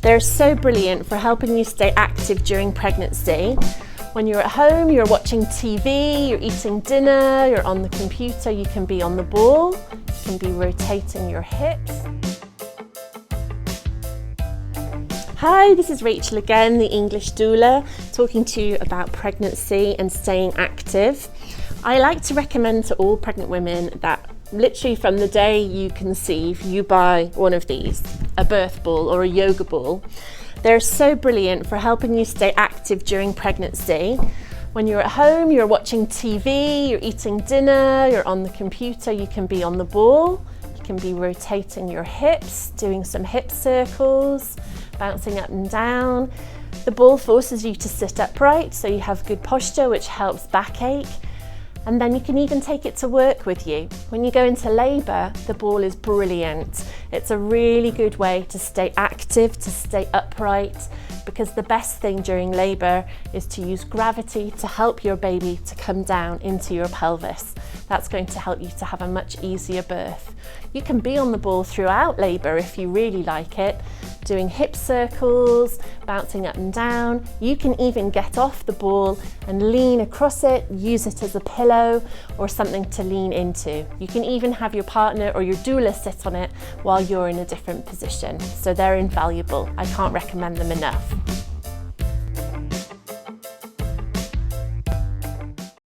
They're so brilliant for helping you stay active during pregnancy. When you're at home, you're watching TV, you're eating dinner, you're on the computer, you can be on the ball, you can be rotating your hips. Hi, this is Rachel again, the English doula, talking to you about pregnancy and staying active. I like to recommend to all pregnant women that literally from the day you conceive, you buy one of these, a birth ball or a yoga ball. They're so brilliant for helping you stay active during pregnancy. When you're at home, you're watching TV, you're eating dinner, you're on the computer, you can be on the ball, you can be rotating your hips, doing some hip circles, bouncing up and down. The ball forces you to sit upright so you have good posture, which helps backache. And then you can even take it to work with you. When you go into labour, the ball is brilliant. It's a really good way to stay active, to stay upright, because the best thing during labour is to use gravity to help your baby to come down into your pelvis. That's going to help you to have a much easier birth. You can be on the ball throughout labour if you really like it, doing hip circles, bouncing up and down. You can even get off the ball and lean across it, use it as a pillow or something to lean into. You can even have your partner or your doula sit on it while you're in a different position. So they're invaluable. I can't recommend them enough.